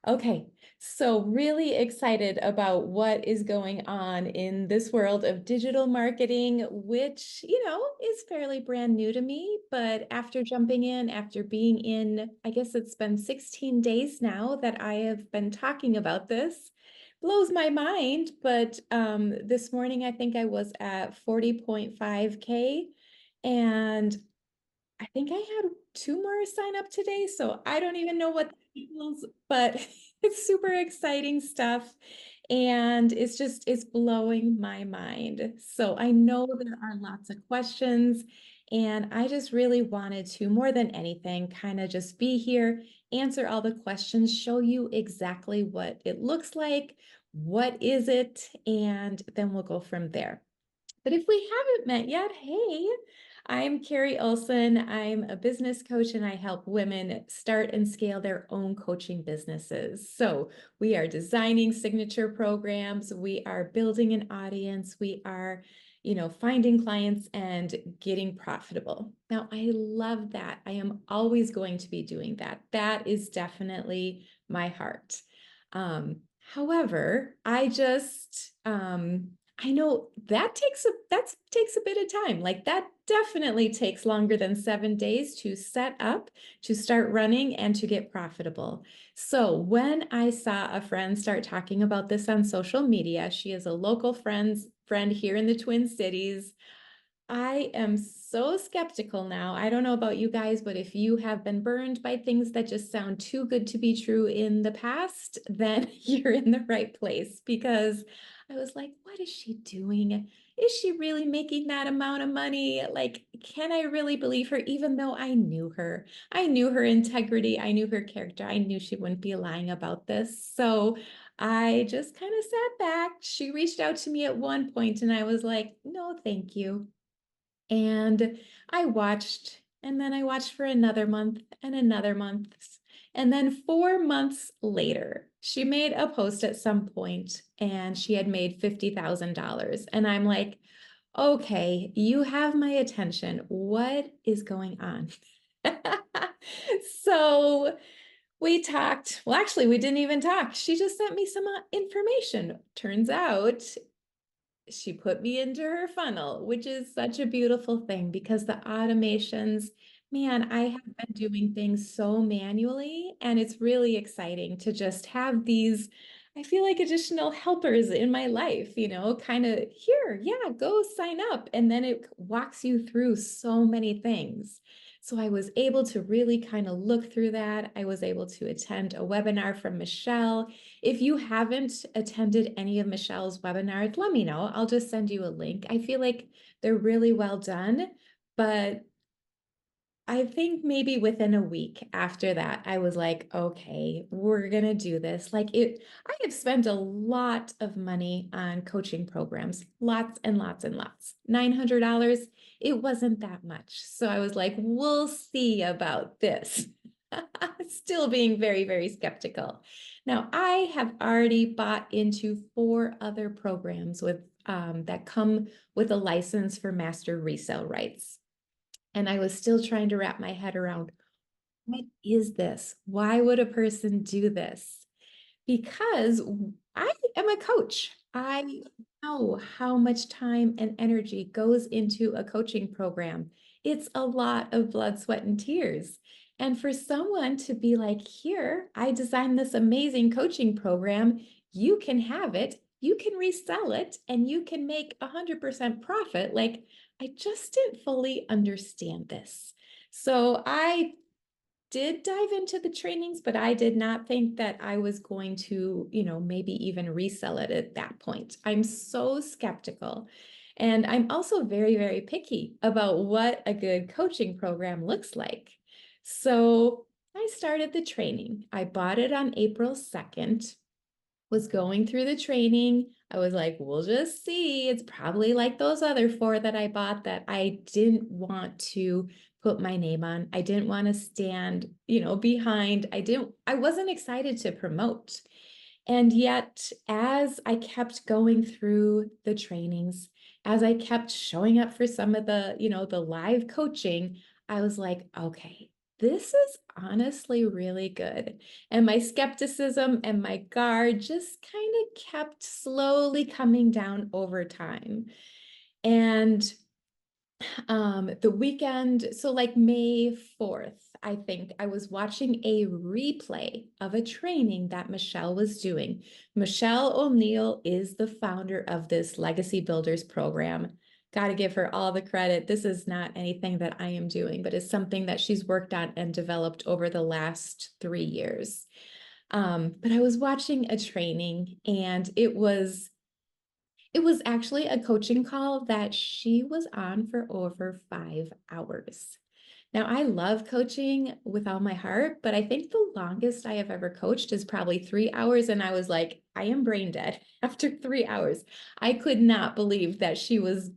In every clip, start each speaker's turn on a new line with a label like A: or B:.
A: Okay, so really excited about what is going on in this world of digital marketing, which, is fairly brand new to me. But after jumping in, after being in, I guess it's been 16 days now that I have been talking about this, blows my mind. But this morning, I think I was at 40.5K. And I think I had two more sign up today, so I don't even know what that equals, but it's super exciting stuff. And it's blowing my mind. So I know there are lots of questions, and I just really wanted to, more than anything, kind of just be here, answer all the questions, show you exactly what it looks like, what is it, and then we'll go from there. But if we haven't met yet, hey, I'm Carrie Olson. I'm a business coach and I help women start and scale their own coaching businesses. So we are designing signature programs, we are building an audience, we are, finding clients and getting profitable. Now, I love that. I am always going to be doing that. That is definitely my heart. However, I know that takes a bit of time. Like that definitely takes longer than 7 days to set up, to start running, and to get profitable. So when I saw a friend start talking about this on social media, she is a local friend here in the Twin Cities. I am so skeptical now. I don't know about you guys, but if you have been burned by things that just sound too good to be true in the past, then you're in the right place because I was like, what is she doing? Is she really making that amount of money? Like, can I really believe her? Even though I knew her, I knew her integrity, I knew her character, I knew she wouldn't be lying about this. So I just kind of sat back. She reached out to me at one point, and I was like, no, thank you. And I watched, and then I watched for another month and another month. And then 4 months later, she made a post at some point and she had made $50,000. And I'm like, okay, you have my attention. What is going on? So we talked. Well, actually, we didn't even talk. She just sent me some information. Turns out she put me into her funnel, which is such a beautiful thing because the automations, man, I have been doing things so manually, and it's really exciting to just have these, I feel like additional helpers in my life, kind of here, yeah, go sign up. And then it walks you through so many things. So I was able to really kind of look through that. I was able to attend a webinar from Michelle. If you haven't attended any of Michelle's webinars, let me know. I'll just send you a link. I feel like they're really well done, but I think maybe within a week after that, I was like, okay, we're going to do this. I have spent a lot of money on coaching programs, lots and lots and lots. $900, it wasn't that much. So I was like, we'll see about this. Still being very, very skeptical. Now, I have already bought into 4 other programs that come with a license for master resale rights. And I was still trying to wrap my head around, what is this? Why would a person do this? Because I am a coach. I know how much time and energy goes into a coaching program. It's a lot of blood, sweat, and tears. And for someone to be like, here, I designed this amazing coaching program, you can have it, you can resell it, and you can make 100% profit. Like, I just didn't fully understand this. So I did dive into the trainings, but I did not think that I was going to, maybe even resell it at that point. I'm so skeptical. And I'm also very, very picky about what a good coaching program looks like. So I started the training. I bought it on April 2nd, was going through the training. I was like, we'll just see. It's probably like those other 4 that I bought that I didn't want to put my name on. I didn't want to stand, behind. I wasn't excited to promote. And yet, as I kept going through the trainings, as I kept showing up for some of the live coaching, I was like, okay, this is honestly really good. And my skepticism and my guard just kind of kept slowly coming down over time. And the weekend, so like May 4th, I think I was watching a replay of a training that Michelle was doing. Michelle O'Neill is the founder of this Legacy Builders program. Got to give her all the credit. This is not anything that I am doing, but it's something that she's worked on and developed over the last 3 years. But I was watching a training and it was actually a coaching call that she was on for over 5 hours. Now, I love coaching with all my heart, but I think the longest I have ever coached is probably 3 hours. And I was like, I am brain dead after 3 hours. I could not believe that she was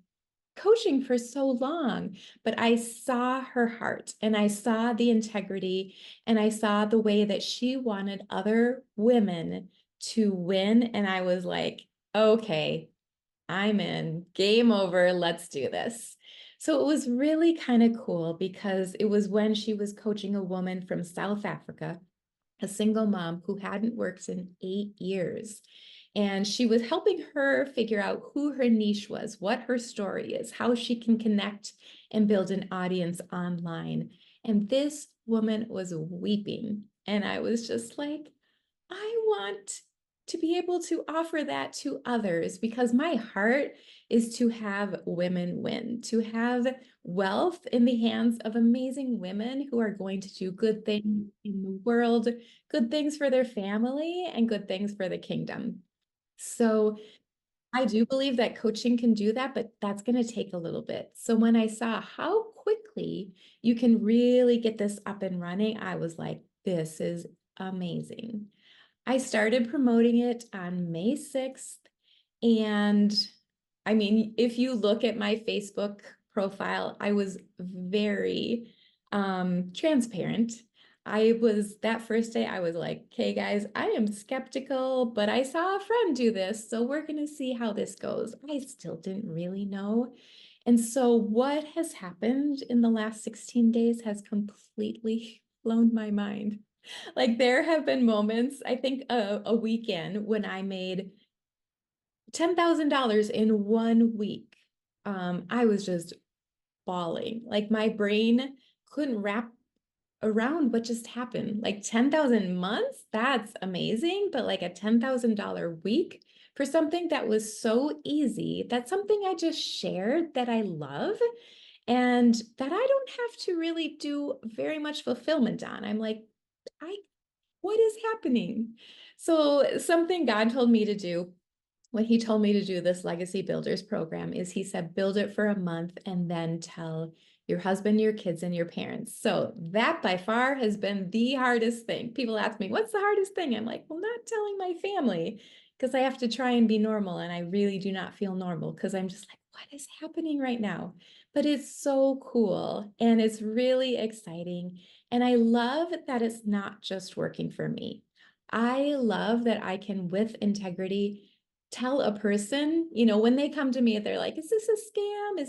A: coaching for so long, but I saw her heart and I saw the integrity and I saw the way that she wanted other women to win. And I was like, okay, I'm in, game over, let's do this. So it was really kind of cool because it was when she was coaching a woman from South Africa, a single mom who hadn't worked in 8 years. And she was helping her figure out who her niche was, what her story is, how she can connect and build an audience online. And this woman was weeping. And I was just like, I want to be able to offer that to others because my heart is to have women win, to have wealth in the hands of amazing women who are going to do good things in the world, good things for their family, and good things for the kingdom. So I do believe that coaching can do that, but that's going to take a little bit. So when I saw how quickly you can really get this up and running, I was like, this is amazing. I started promoting it on May 6th. And I mean, if you look at my Facebook profile, I was very transparent. I was that first day, I was like, okay, guys, I am skeptical, but I saw a friend do this. So we're going to see how this goes. I still didn't really know. And so what has happened in the last 16 days has completely blown my mind. Like there have been moments, I think a weekend when I made $10,000 in 1 week. I was just bawling. Like my brain couldn't wrap around what just happened. Like 10,000 months, that's amazing, but like a $10,000 week for something that was so easy, that's something I just shared that I love and that I don't have to really do very much fulfillment on. I'm like, I what is happening? So something God told me to do when he told me to do this Legacy Builders program is he said, build it for a month and then tell your husband, your kids, and your parents. So that by far has been the hardest thing. People ask me, what's the hardest thing? I'm like, well, not telling my family because I have to try and be normal. And I really do not feel normal because I'm just like, what is happening right now? But it's so cool and it's really exciting. And I love that it's not just working for me. I love that I can, with integrity, tell a person, when they come to me, they're like, is this a scam?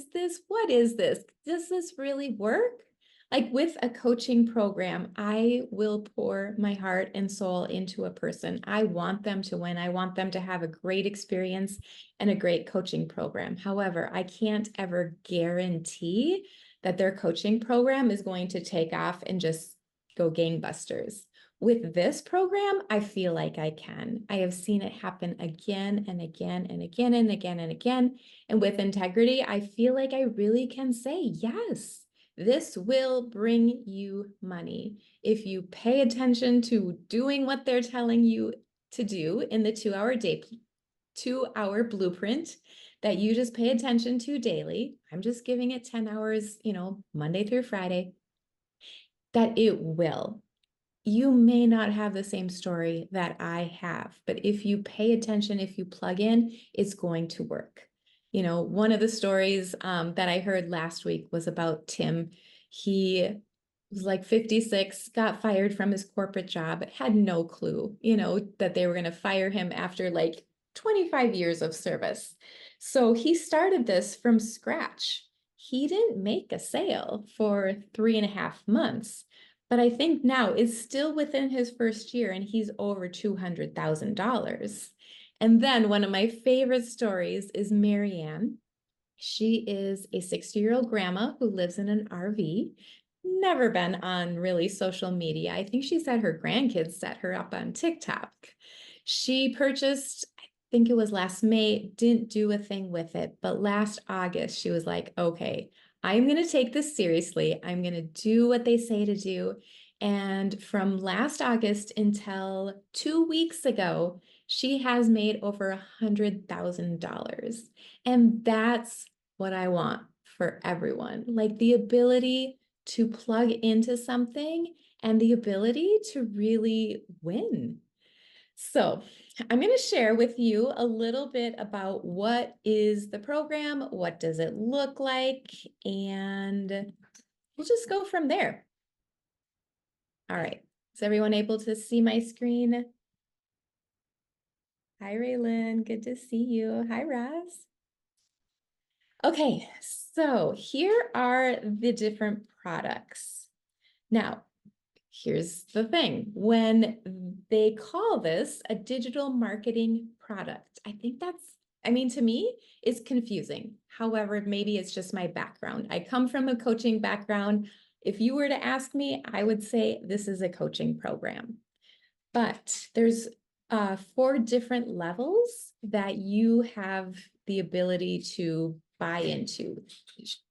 A: What is this? Does this really work? Like with a coaching program, I will pour my heart and soul into a person. I want them to win. I want them to have a great experience and a great coaching program. However, I can't ever guarantee that their coaching program is going to take off and just go gangbusters. With this program, I feel like I can. I have seen it happen again and again and again and again and again. And with integrity, I feel like I really can say, yes, this will bring you money. If you pay attention to doing what they're telling you to do in the 2-hour blueprint that you just pay attention to daily, I'm just giving it 10 hours, Monday through Friday, that it will. You may not have the same story that I have, but if you pay attention, if you plug in, it's going to work. One of the stories that I heard last week was about Tim. He was like 56, got fired from his corporate job, had no clue, that they were going to fire him after like 25 years of service. So he started this from scratch. He didn't make a sale for 3.5 months. but I think now is still within his first year and he's over $200,000. And then one of my favorite stories is Marianne. She is a 60-year-old grandma who lives in an RV, never been on really social media. I think she said her grandkids set her up on TikTok. She purchased, I think it was last May, didn't do a thing with it, but last August, she was like, okay, I'm going to take this seriously. I'm going to do what they say to do. And from last August until 2 weeks ago, she has made over $100,000. And that's what I want for everyone. Like the ability to plug into something and the ability to really win. So I'm going to share with you a little bit about what is the program, what does it look like, and we'll just go from there. All right. Is everyone able to see my screen? Hi, Raylyn. Good to see you. Hi, Roz. Okay, so here are the different products. Now, here's the thing. When they call this a digital marketing product, I think to me, it's confusing. However, maybe it's just my background. I come from a coaching background. If you were to ask me, I would say this is a coaching program. But there's 4 different levels that you have the ability to buy into.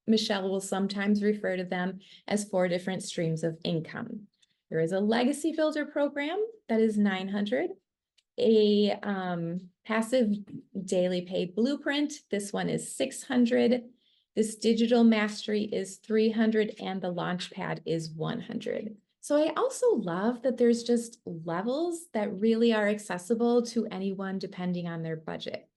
A: Michelle will sometimes refer to them as 4 different streams of income. There is a legacy builder program that is $900, a passive daily pay blueprint. This one is $600. This digital mastery is $300, and the launchpad is $100. So I also love that there's just levels that really are accessible to anyone depending on their budget.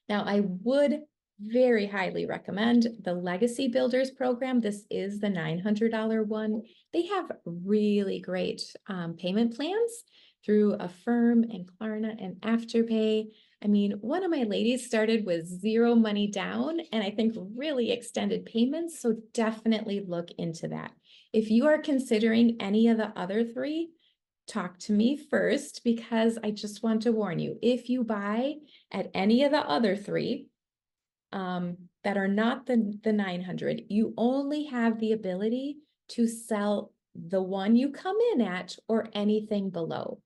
A: Now, I would very highly recommend the Legacy Builders program. This is the $900 one. They have really great payment plans through Affirm and Klarna and Afterpay. I mean, one of my ladies started with 0 money down and I think really extended payments. So definitely look into that. If you are considering any of the other 3, talk to me first, because I just want to warn you, if you buy at any of the other 3 that are not the 900, you only have the ability to sell the one you come in at or anything below.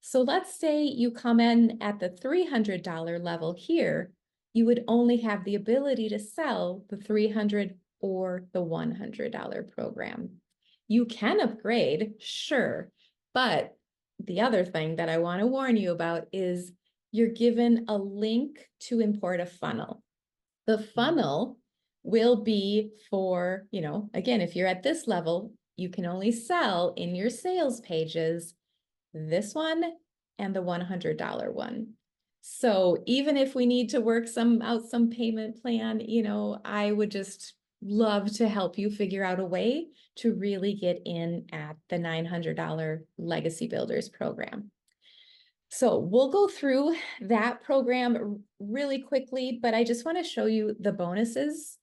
A: So let's say you come in at the $300 level here, you would only have the ability to sell the $300 or the $100 program. You can upgrade, sure, but the other thing that I want to warn you about is you're given a link to import a funnel. The funnel will be for, again, if you're at this level, you can only sell in your sales pages this one and the $100 one. So even if we need to work out some payment plan, I would just love to help you figure out a way to really get in at the $900 Legacy Builders program. So we'll go through that program really quickly, but I just want to show you the bonuses.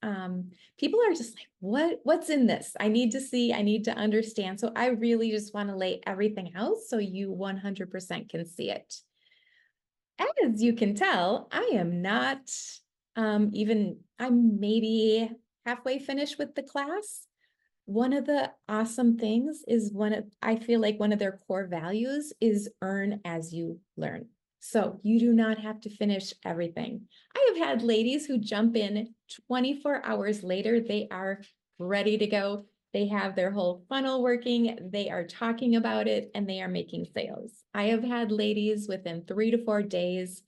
A: People are just like, what's in this? I need to see, I need to understand. So I really just want to lay everything out so you 100% can see it. As you can tell, I am not I'm maybe halfway finished with the class. One of the awesome things is I feel like one of their core values is earn as you learn. So you do not have to finish everything. I have had ladies who jump in 24 hours later, they are ready to go. They have their whole funnel working, they are talking about it, and they are making sales. I have had ladies within 3 to 4 days,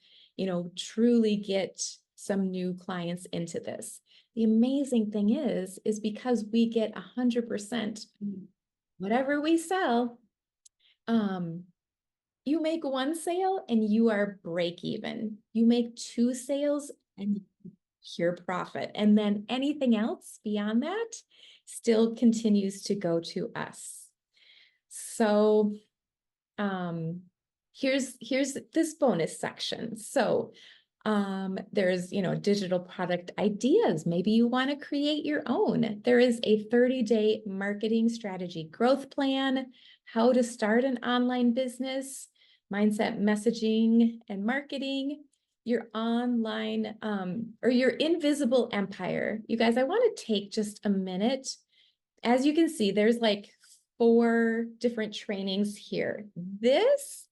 A: truly get some new clients into this. The amazing thing is because we get 100% whatever we sell, you make 1 sale and you are break even. You make 2 sales and pure profit. And then anything else beyond that still continues to go to us. So here's this bonus section. So There's, digital product ideas. Maybe you want to create your own. There is a 30-day marketing strategy growth plan, how to start an online business, mindset messaging and marketing, your online or your invisible empire. You guys, I want to take just a minute. As you can see, there's like 4 different trainings here. This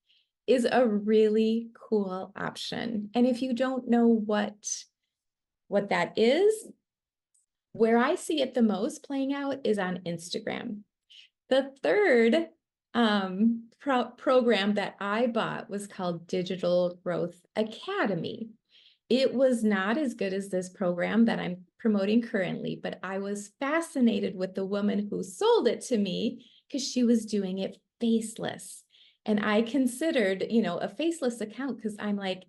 A: is a really cool option. And if you don't know what that is, where I see it the most playing out is on Instagram. The third program that I bought was called Digital Growth Academy. It was not as good as this program that I'm promoting currently, but I was fascinated with the woman who sold it to me because she was doing it faceless. And I considered, a faceless account because I'm like,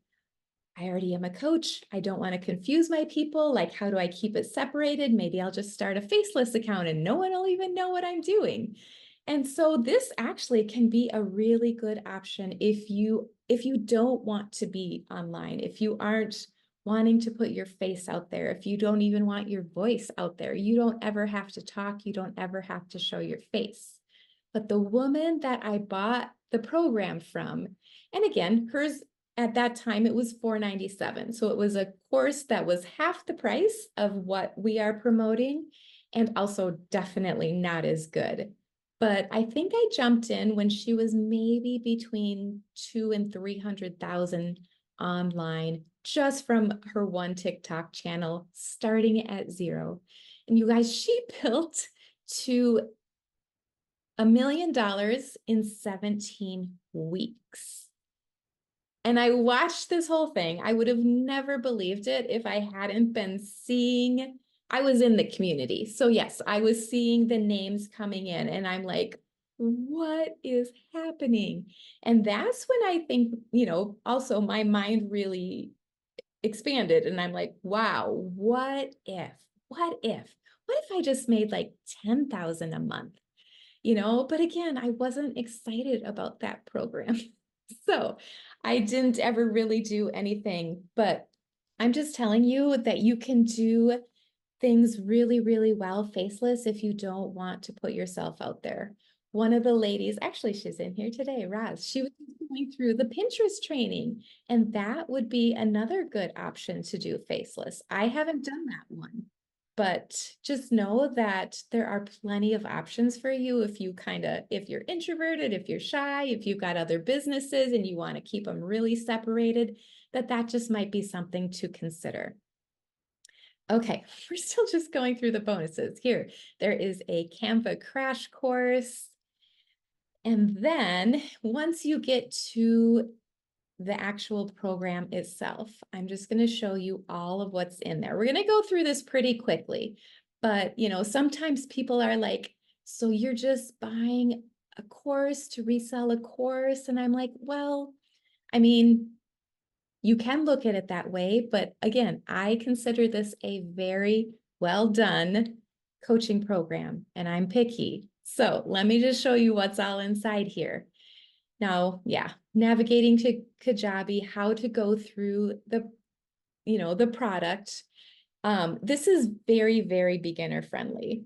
A: I already am a coach. I don't want to confuse my people. Like, how do I keep it separated? Maybe I'll just start a faceless account and no one will even know what I'm doing. And so this actually can be a really good option if you don't want to be online, if you aren't wanting to put your face out there, if you don't even want your voice out there, you don't ever have to talk, you don't ever have to show your face. But the woman that I bought the program from, and again, hers at that time, it was $497. So it was a course that was half the price of what we are promoting and also definitely not as good. But I think I jumped in when she was maybe between 2 and 300,000 online just from her one TikTok channel starting at 0. And you guys, she built to $1 million in 17 weeks. And I watched this whole thing. I would have never believed it if I hadn't been seeing, I was in the community. So yes, I was seeing the names coming in and I'm like, what is happening? And that's when I think, also my mind really expanded and I'm like, wow, what if, what if I just made like 10,000 a month? But again, I wasn't excited about that program. So I didn't ever really do anything, but I'm just telling you that you can do things really, really well faceless if you don't want to put yourself out there. One of the ladies, actually, she's in here today, Raz, she was going through the Pinterest training, and that would be another good option to do faceless. I haven't done that one. But just know that there are plenty of options for you if you're introverted, if you're shy, if you've got other businesses and you want to keep them really separated, that just might be something to consider. Okay, we're still just going through the bonuses here. There is a Canva crash course. And then once you get to the actual program itself, I'm just going to show you all of what's in there. We're going to go through this pretty quickly, but sometimes people are like, so you're just buying a course to resell a course? And I'm like, well, I mean, you can look at it that way, but again, I consider this a very well done coaching program and I'm picky. So let me just show you what's all inside here. Now, yeah, navigating to Kajabi, how to go through the product. This is very, very beginner friendly.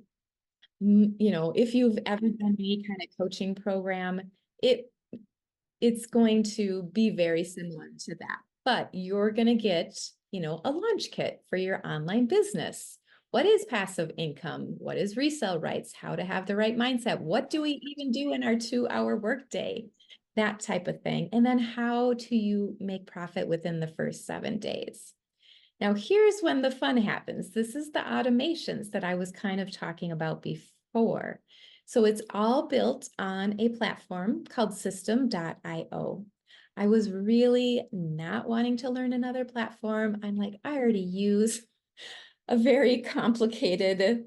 A: If you've ever done any kind of coaching program, it's going to be very similar to that, but you're going to get, a launch kit for your online business. What is passive income? What is resale rights? How to have the right mindset? What do we even do in our 2-hour workday? That type of thing. And then how do you make profit within the first 7 days? Now, here's when the fun happens. This is the automations that I was kind of talking about before. So it's all built on a platform called system.io. I was really not wanting to learn another platform. I'm like, I already use a very complicated,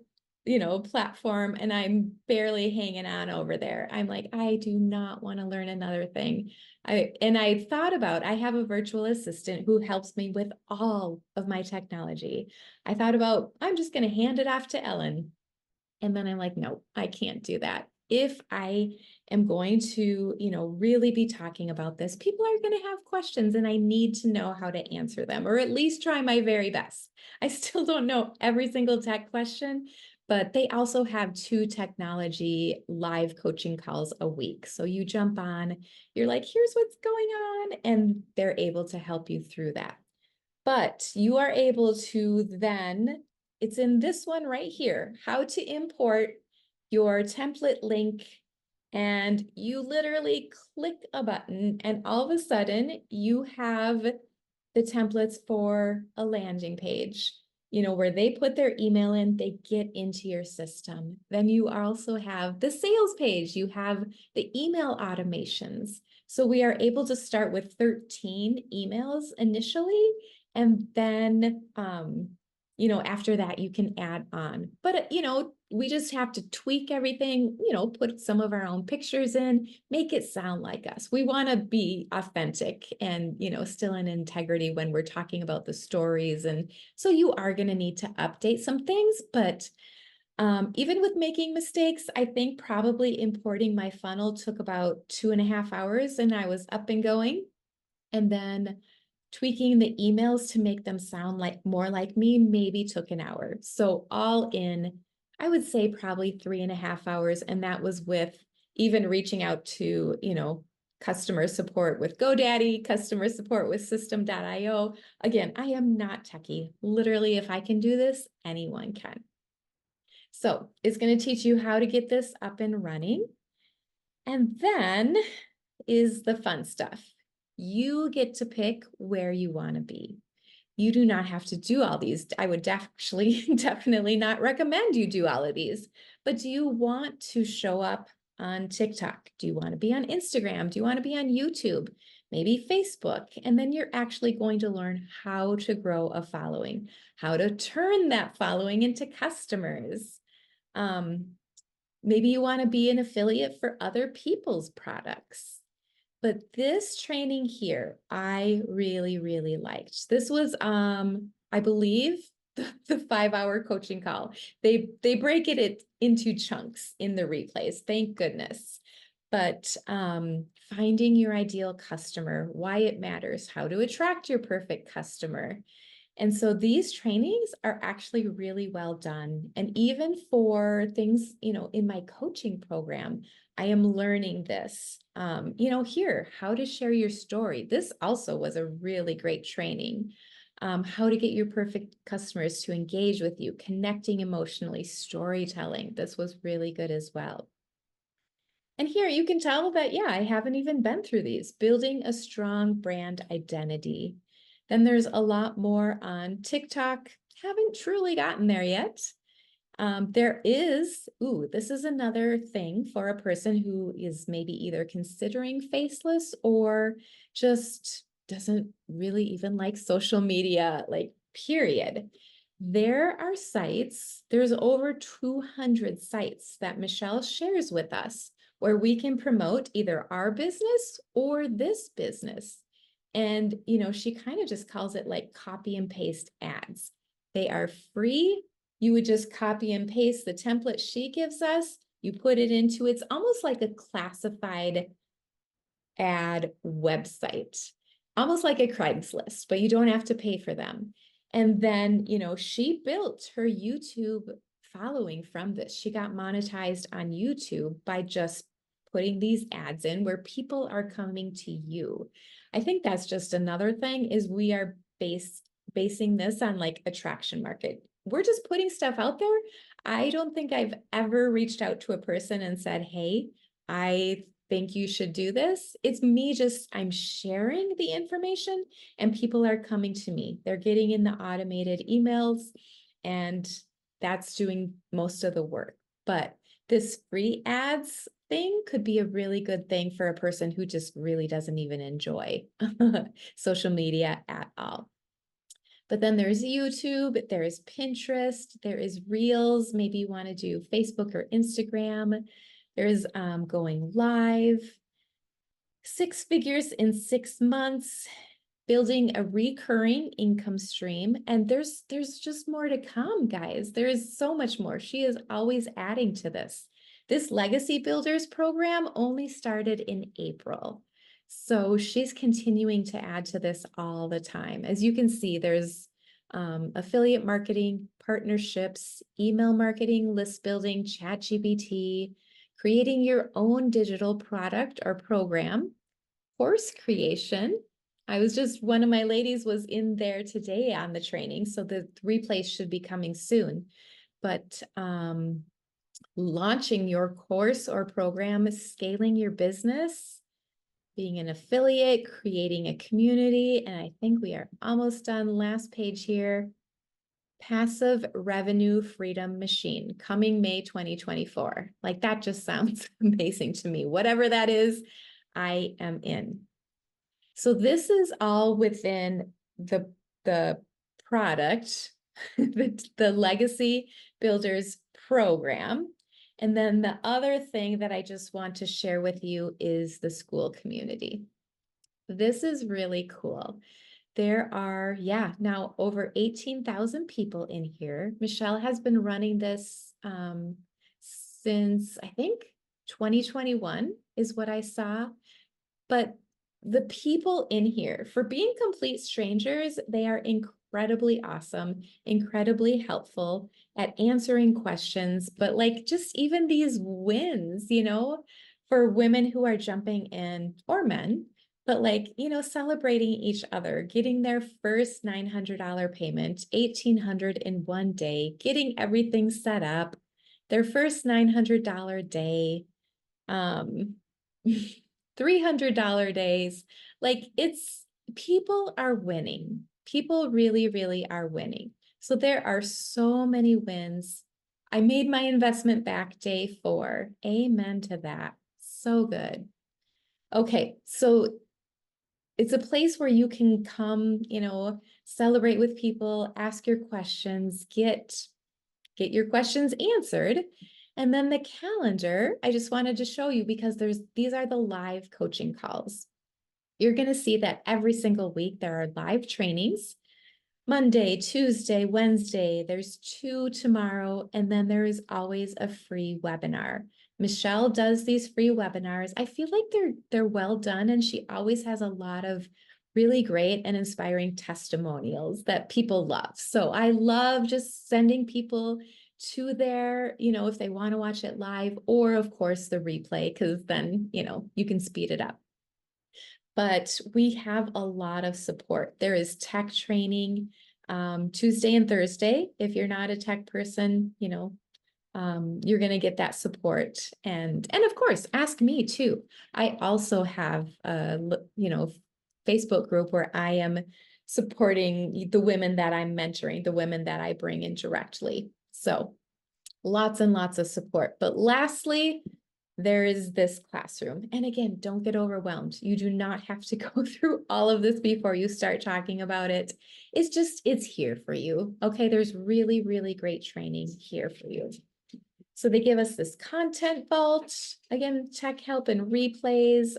A: platform, and I'm barely hanging on over there. I'm like, I do not want to learn another thing. I thought about, I have a virtual assistant who helps me with all of my technology. I thought about, I'm just going to hand it off to Ellen. And then I'm like, no, I can't do that. If I am going to, really be talking about this. People are going to have questions and I need to know how to answer them, or at least try my very best. I still don't know every single tech question, but they also have 2 technology live coaching calls a week. So you jump on, you're like, here's what's going on, and they're able to help you through that. But you are able to then, it's in this one right here, how to import your template link. And you literally click a button and all of a sudden you have the templates for a landing page, where they put their email in, they get into your system. Then you also have the sales page, you have the email automations. So we are able to start with 13 emails initially, and then, after that, you can add on. But, we just have to tweak everything, put some of our own pictures in, make it sound like us. We want to be authentic and, still in integrity when we're talking about the stories. And so you are going to need to update some things. But even with making mistakes, I think probably importing my funnel took about 2.5 hours and I was up and going. And then tweaking the emails to make them sound like more like me maybe took an hour. So all in, I would say probably 3.5 hours. And that was with even reaching out to, customer support with GoDaddy, customer support with System.io. Again, I am not techie. Literally, if I can do this, anyone can. So it's going to teach you how to get this up and running. And then is the fun stuff. You get to pick where you want to be. You do not have to do all these. I would definitely not recommend you do all of these. But do you want to show up on TikTok? Do you want to be on Instagram? Do you want to be on YouTube? Maybe Facebook? And then you're actually going to learn how to grow a following, how to turn that following into customers. Maybe you want to be an affiliate for other people's products. But this training here, I really, really liked. This was, I believe, the 5-hour coaching call. They break it into chunks in the replays, thank goodness. But finding your ideal customer, why it matters, how to attract your perfect customer. And so these trainings are actually really well done. And even for things, in my coaching program, I am learning this, here, how to share your story. This also was a really great training. How to get your perfect customers to engage with you, connecting emotionally, storytelling. This was really good as well. And here you can tell that, yeah, I haven't even been through these. Building a strong brand identity. Then there's a lot more on TikTok. Haven't truly gotten there yet. There is, this is another thing for a person who is maybe either considering faceless or just doesn't really even like social media, like period. There are sites, there's over 200 sites that Michelle shares with us where we can promote either our business or this business. And, she kind of just calls it like copy and paste ads. They are free. You would just copy and paste the template she gives us. You put it into, it's almost like a classified ad website, almost like a Craigslist, but you don't have to pay for them. And then, she built her YouTube following from this. She got monetized on YouTube by just putting these ads in where people are coming to you. I think that's just another thing is we are basing this on like attraction market. We're just putting stuff out there. I don't think I've ever reached out to a person and said, hey, I think you should do this. It's me I'm sharing the information and people are coming to me. They're getting in the automated emails and that's doing most of the work. But this free ads thing could be a really good thing for a person who just really doesn't even enjoy social media at all. But then there's YouTube, there's Pinterest, there is Reels. Maybe you want to do Facebook or Instagram. There's going live, 6 figures in 6 months, building a recurring income stream. And there's just more to come, guys. There is so much more. She is always adding to this. This Legacy Builders program only started in April. So she's continuing to add to this all the time. As you can see, there's affiliate marketing, partnerships, email marketing, list building, ChatGPT, creating your own digital product or program, course creation. One of my ladies was in there today on the training, so the replay should be coming soon. But launching your course or program, scaling your business, being an affiliate, creating a community, and I think we are almost done. Last page here. Passive revenue freedom machine coming May 2024. Like that just sounds amazing to me. Whatever that is, I am in. So this is all within the product, the Legacy Builders program. And then the other thing that I just want to share with you is the school community. This is really cool. There are, now over 18,000 people in here. Michelle has been running this since I think 2021 is what I saw. But the people in here, for being complete strangers, they are incredibly awesome, incredibly helpful at answering questions, but like just even these wins, for women who are jumping in, or men, but like, celebrating each other, getting their first $900 payment, $1,800 in one day, getting everything set up, their first $900 day, $300 days. Like people are winning. People really, really are winning. So there are so many wins. I made my investment back day 4. Amen to that. So good. Okay, so it's a place where you can come, celebrate with people, ask your questions, get your questions answered. And then the calendar, I just wanted to show you because these are the live coaching calls. You're going to see that every single week there are live trainings. Monday, Tuesday, Wednesday, there's 2 tomorrow, and then there is always a free webinar. Michelle does these free webinars. I feel like they're well done, and she always has a lot of really great and inspiring testimonials that people love. So I love just sending people to their, if they want to watch it live, or of course the replay, because then, you can speed it up. But we have a lot of support. There is tech training Tuesday and Thursday. If you're not a tech person, you're going to get that support. And of course, ask me too. I also have a, Facebook group where I am supporting the women that I'm mentoring, the women that I bring in directly. So lots and lots of support. But lastly, there is this classroom. And again, don't get overwhelmed. You do not have to go through all of this before you start talking about it. It's here for you. Okay, there's really, really great training here for you. So they give us this content vault, again, tech help and replays.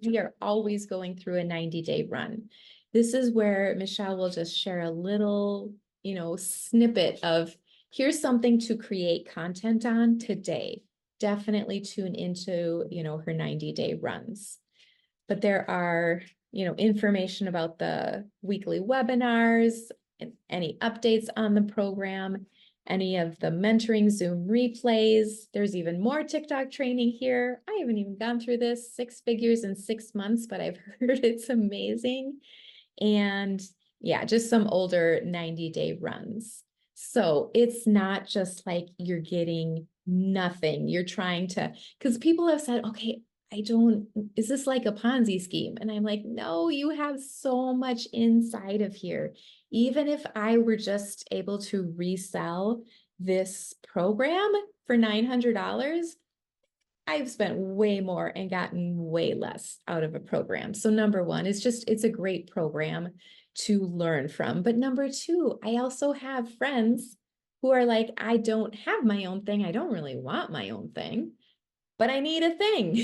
A: We are always going through a 90-day run. This is where Michelle will just share a little, snippet of, here's something to create content on today. Definitely tune into, her 90-day runs. But there are, information about the weekly webinars and any updates on the program, any of the mentoring Zoom replays. There's even more TikTok training here. I haven't even gone through this, 6 figures in 6 months, but I've heard it's amazing. And yeah, just some older 90-day runs. So it's not just like you're getting nothing. You're trying to, because people have said, okay, is this like a Ponzi scheme? And I'm like, no, you have so much inside of here. Even if I were just able to resell this program for $900, I've spent way more and gotten way less out of a program. So number one, it's a great program to learn from. But number two, I also have friends who are like, I don't have my own thing. I don't really want my own thing, but I need a thing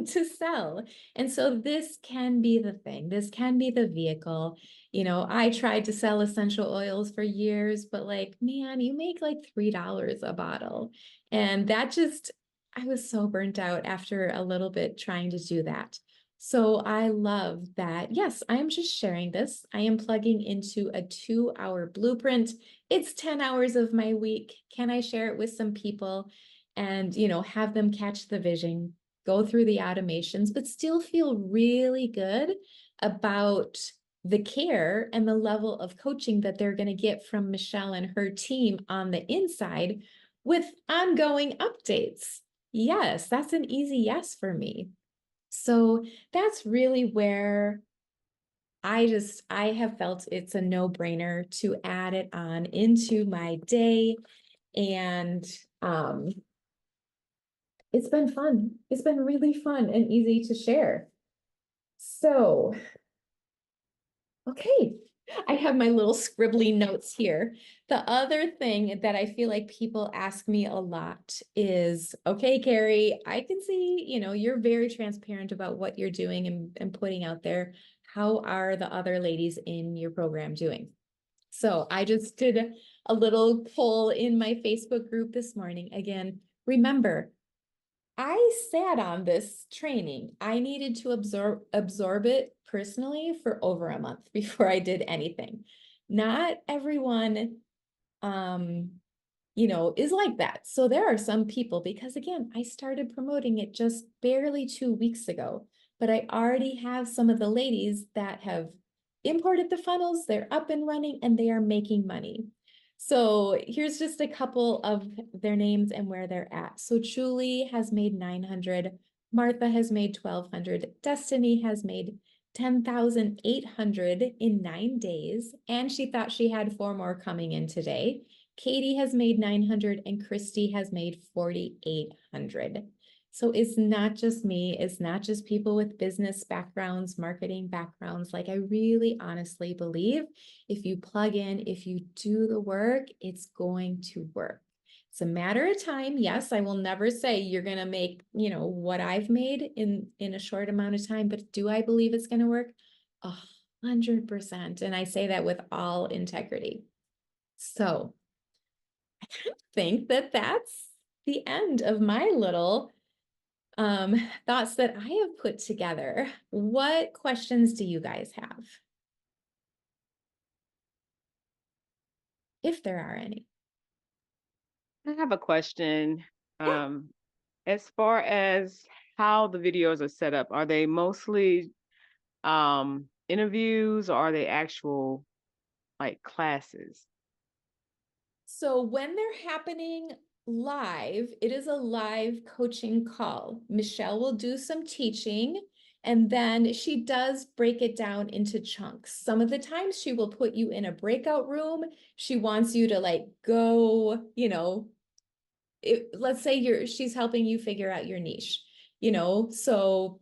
A: to sell. And so this can be the thing. This can be the vehicle. I tried to sell essential oils for years, but like, man, you make like $3 a bottle. And that just, I was so burnt out after a little bit trying to do that. So I love that. Yes, I am just sharing this. I am plugging into a 2 hour blueprint. It's 10 hours of my week. Can I share it with some people and, have them catch the vision, go through the automations, but still feel really good about the care and the level of coaching that they're going to get from Michelle and her team on the inside with ongoing updates? Yes, that's an easy yes for me. So that's really where I have felt it's a no-brainer to add it on into my day. And um, it's been fun. It's been really fun and easy to share. So, okay, I have my little scribbly notes here. The other thing that I feel like people ask me a lot is, okay, Carrie, I can see, you're very transparent about what you're doing and putting out there. How are the other ladies in your program doing? So I just did a little poll in my Facebook group this morning. Again, remember, I sat on this training. I needed to absorb it personally for over a month before I did anything. Not everyone is like that. So there are some people, because again, I started promoting it just barely 2 weeks ago, but I already have some of the ladies that have imported the funnels, they're up and running, and they are making money. So here's just a couple of their names and where they're at. So Julie has made 900, Martha has made 1,200, Destiny has made 10,800 in 9 days, and she thought she had 4 more coming in today. Katie has made 900 and Christy has made 4,800. So it's not just me. It's not just people with business backgrounds, marketing backgrounds. Like, I really honestly believe if you plug in, if you do the work, it's going to work. It's a matter of time. Yes, I will never say you're going to make, what I've made in a short amount of time, but do I believe it's going to work? 100%. And I say that with all integrity. So I kind of think that that's the end of my little thoughts that I have put together. What questions do you guys have? If there are any.
B: I have a question.
A: Yeah.
B: Um, as far as how the videos are set up, are they mostly interviews or are they actual like classes?
A: So when they're happening live, it is a live coaching call. Michelle will do some teaching and then she does break it down into chunks. Some of the times she will put you in a breakout room. She wants you to like go, let's say she's helping you figure out your niche, so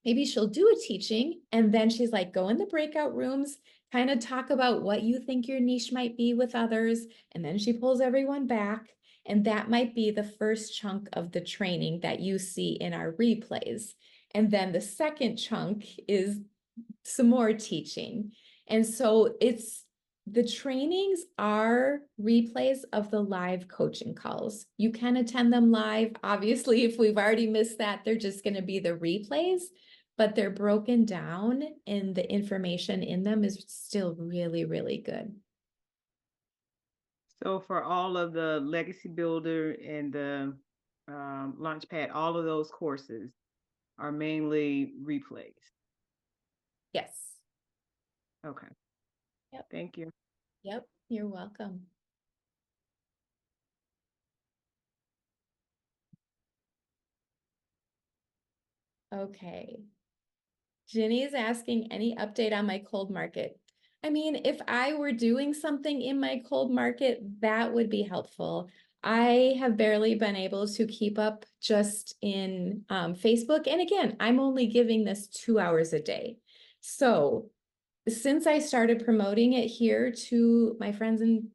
A: maybe she'll do a teaching and then she's like, go in the breakout rooms, kind of talk about what you think your niche might be with others, and then she pulls everyone back, and that might be the first chunk of the training that you see in our replays. And then the second chunk is some more teaching. And so the trainings are replays of the live coaching calls. You can attend them live. Obviously, if we've already missed that, they're just going to be the replays, but they're broken down and the information in them is still really, really good.
B: So for all of the Legacy Builder and the Launchpad, all of those courses are mainly replays.
A: Yes.
B: Okay.
A: Yep.
B: Thank you.
A: Yep. You're welcome. Okay. Jenny is asking any update on my cold market. I mean, if I were doing something in my cold market, that would be helpful. I have barely been able to keep up just in Facebook. And again, I'm only giving this 2 hours a day. So since I started promoting it here to my friends and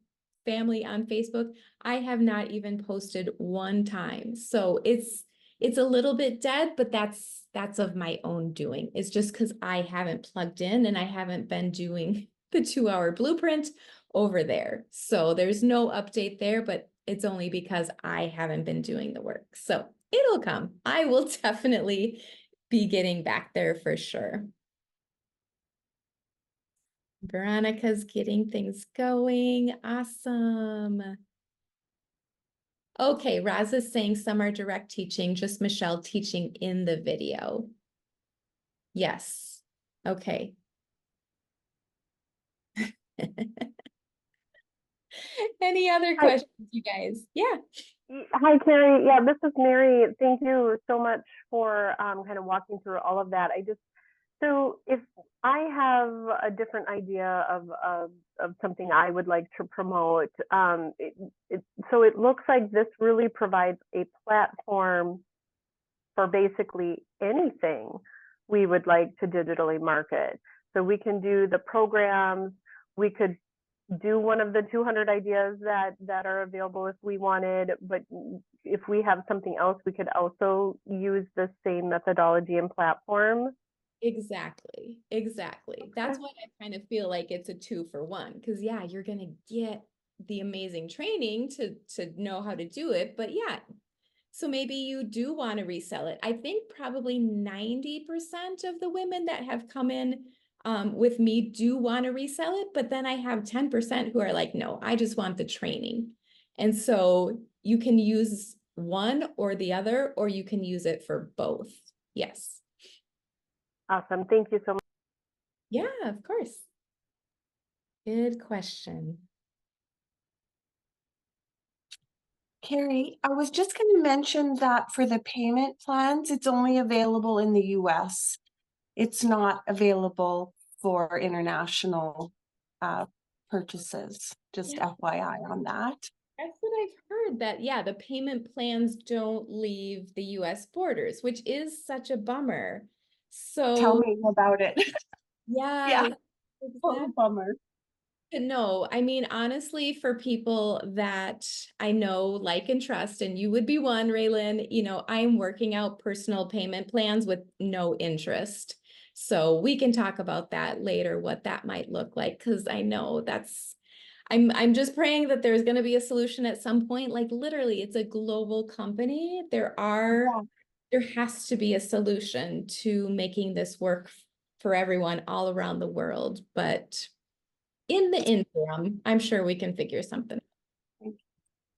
A: family on Facebook, I have not even posted one time. So it's a little bit dead, but that's of my own doing. It's just because I haven't plugged in and I haven't been doing the 2 hour blueprint over there. So there's no update there, but it's only because I haven't been doing the work. So it'll come. I will definitely be getting back there for sure. Veronica's getting things going. Awesome. Okay, Raz is saying some are direct teaching, just Michelle teaching in the video. Yes. Okay. Any other
C: Hi,
A: questions, you guys? Yeah.
C: hi, Carrie. Yeah, this is Mary. Thank you so much for kind of walking through all of that. So if I have a different idea of something I would like to promote, so it looks like this really provides a platform for basically anything we would like to digitally market. So we can do the programs, we could do one of the 200 ideas that are available if we wanted, but if we have something else, we could also use the same methodology and platform.
A: Exactly. Exactly. That's why I kind of feel like it's a 2-for-1. Because yeah, you're gonna get the amazing training to know how to do it. But yeah, so maybe you do want to resell it. I think probably 90% of the women that have come in with me do want to resell it, but then I have 10% who are like, no, I just want the training. And so you can use one or the other, or you can use it for both. Yes.
C: Awesome. Thank you so much.
A: Yeah, of course. Good question.
D: Carrie, I was just going to mention that for the payment plans, it's only available in the US. It's not available for international purchases. Just
A: Yeah,
D: FYI on that.
A: that's what I've heard that, yeah, the payment plans don't leave the US borders, which is such a bummer.
D: Tell
A: So,
D: me about it.
A: yeah,
D: Yeah, total
A: exactly.
D: bummer.
A: No, I mean, honestly, for people that I know, like, and trust, and you would be one, Raylan, I'm working out personal payment plans with no interest. So we can talk about that later, what that might look like, because I know I'm just praying that there's going to be a solution at some point. Like literally, it's a global company.
D: Yeah.
A: There has to be a solution to making this work for everyone all around the world. But in the interim, I'm sure we can figure something.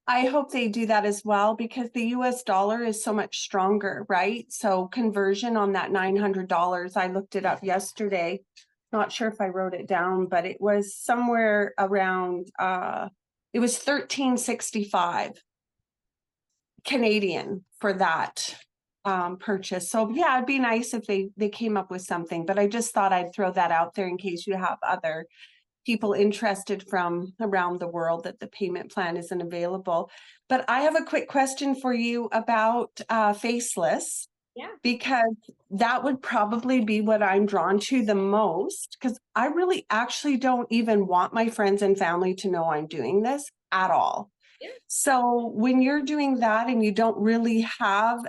D: I hope they do that as well because the US dollar is so much stronger, right? So conversion on that $900, I looked it up yesterday. Not sure if I wrote it down, but it was somewhere around it was 1365 Canadian for that purchase. So yeah, it'd be nice if they came up with something, but I just thought I'd throw that out there in case you have other people interested from around the world that the payment plan isn't available. But I have a quick question for you about faceless.
A: Yeah.
D: Because that would probably be what I'm drawn to the most, because I really actually don't even want my friends and family to know I'm doing this at all.
A: Yeah.
D: So when you're doing that and you don't really have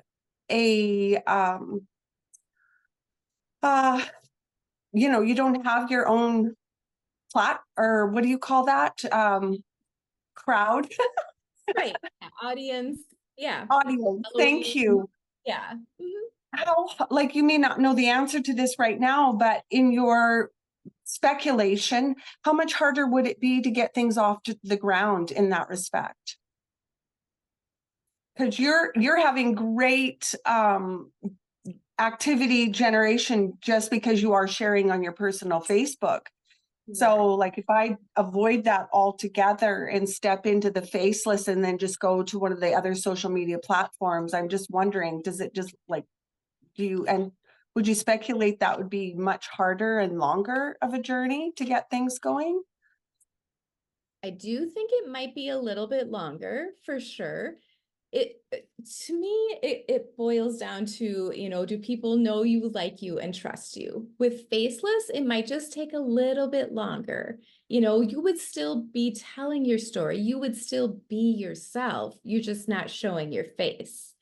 D: a you don't have your own or what do you call that? Crowd.
A: Right. Yeah, audience. Yeah.
D: Audience. Thank
A: Following.
D: you.
A: Yeah.
D: How, like, you may not know the answer to this right now, but in your speculation, how much harder would it be to get things off to the ground in that respect? Because you're having great activity generation just because you are sharing on your personal Facebook. So like if I avoid that altogether and step into the faceless and then just go to one of the other social media platforms, I'm just wondering, does it just like, and would you speculate that would be much harder and longer of a journey to get things going?
A: I do think it might be a little bit longer for sure. To me, it boils down to, do people know you, like you, and trust you? With faceless, it might just take a little bit longer. You would still be telling your story. You would still be yourself. You're just not showing your face.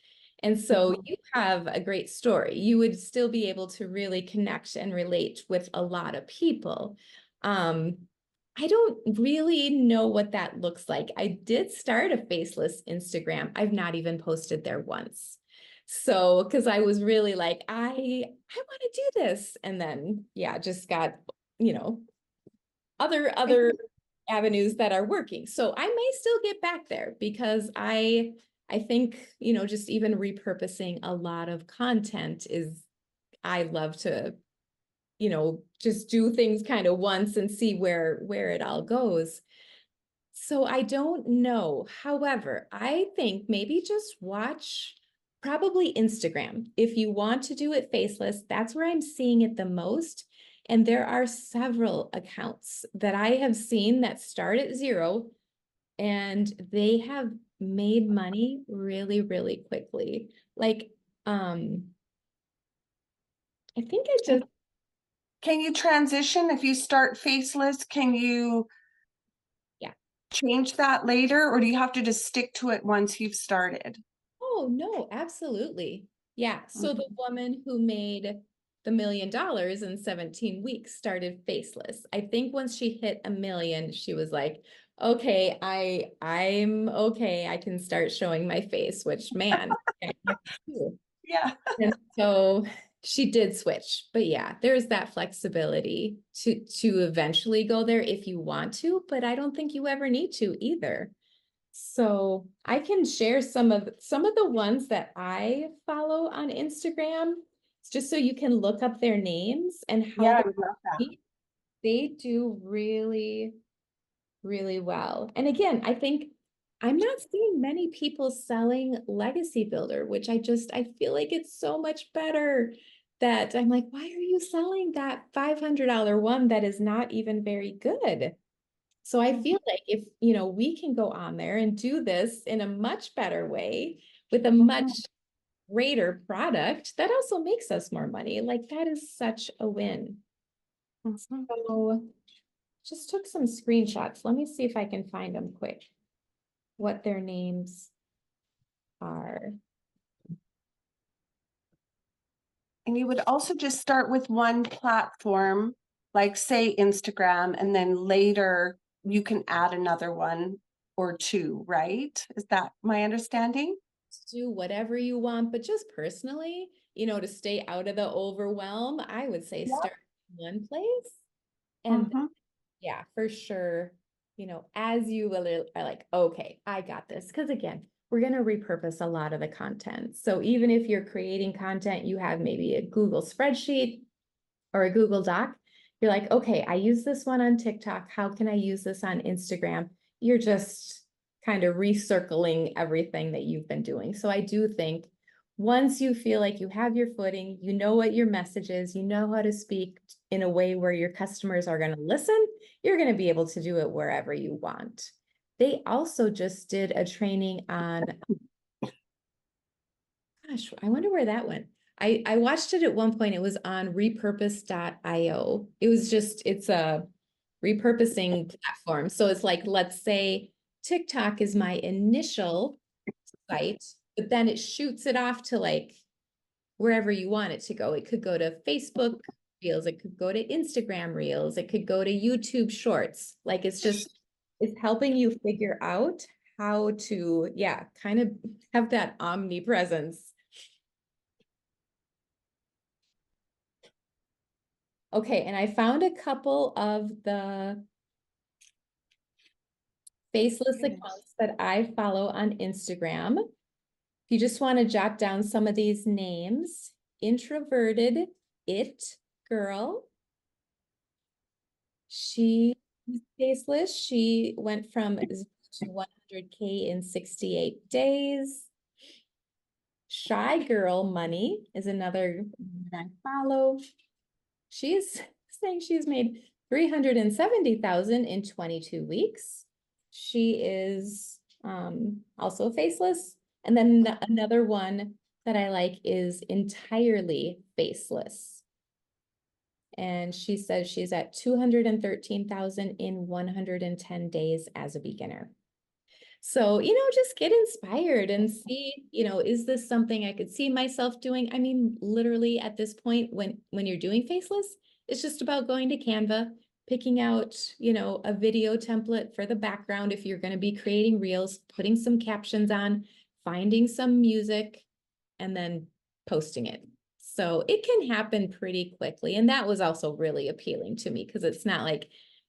A: And so you have a great story. You would still be able to really connect and relate with a lot of people. I don't really know what that looks like. I did start a faceless Instagram. I've not even posted there once. So, because I was really like, I want to do this. And then, yeah, just got, you know, other avenues that are working. So I may still get back there because I think, you know, just even repurposing a lot of content is, I love to, you know, just do things kind of once and see where it all goes. So I don't know. However, I think maybe just watch probably Instagram. If you want to do it faceless, that's where I'm seeing it the most. And there are several accounts that I have seen that start at zero and they have made money really, really quickly. Like, I think I just,
D: Can you transition if you start faceless? Can you
A: yeah.
D: change that later, or do you have to just stick to it once you've started?
A: Oh, no, absolutely. Yeah. So the
D: Mhm.
A: woman who made the $1 million in 17 weeks started faceless. I think once she hit 1 million, she was like, okay, I'm okay. I can start showing my face, which man,
D: Yeah.
A: and so she did switch. But yeah, there's that flexibility to eventually go there if you want to, but I don't think you ever need to either. So I can share some of the ones that I follow on Instagram, just so you can look up their names and how
D: Yeah, I would love that.
A: they do really, really well. And again, I think I'm not seeing many people selling Legacy Builder, which I feel like it's so much better that I'm like, why are you selling that $500 one that is not even very good? So I feel like if, you know, we can go on there and do this in a much better way with a much greater product, that also makes us more money. Like that is such a win.
D: Mhm.
A: So just took some screenshots. Let me see if I can find them quick, what their names are.
D: And you would also just start with one platform, like say Instagram, and then later you can add another one or two, right? Is that my understanding?
A: Do whatever you want, but just personally, you know, to stay out of the overwhelm, I would say
D: Yeah.
A: start in one place and
D: Mhm.
A: yeah, for sure. You know, as you are like, okay, I got this. Because again, we're going to repurpose a lot of the content. So even if you're creating content, you have maybe a Google spreadsheet or a Google Doc, you're like, okay, I use this one on TikTok. How can I use this on Instagram? You're just kind of recircling everything that you've been doing. So I do think once you feel like you have your footing, you know what your message is, you know how to speak in a way where your customers are going to listen, you're going to be able to do it wherever you want. They also just did a training on, gosh, I wonder where that went. I watched it at one point. It was on repurpose.io. It was just, it's a repurposing platform. So it's like, let's say TikTok is my initial site, but then it shoots it off to like wherever you want it to go. It could go to Facebook Reels, it could go to Instagram Reels, it could go to YouTube Shorts. Like it's just, it's helping you figure out how to, yeah, kind of have that omnipresence. Okay, and I found a couple of the faceless
D: Yes.
A: accounts that I follow on Instagram. If you just want to jot down some of these names, Introverted It Girl. She is faceless. She went from 0 to 100K in 68 days. Shy Girl Money is another that I follow. She's saying she's made 370,000 in 22 weeks. She is also faceless. And then another one that I like is entirely faceless. And she says she's at 213,000 in 110 days as a beginner. So, you know, just get inspired and see, you know, is this something I could see myself doing? I mean, literally at this point, when you're doing faceless, it's just about going to Canva, picking out, you know, a video template for the background if you're going to be creating reels, putting some captions on, finding some music, and then posting it. So it can happen pretty quickly. And that was also really appealing to me because it's not like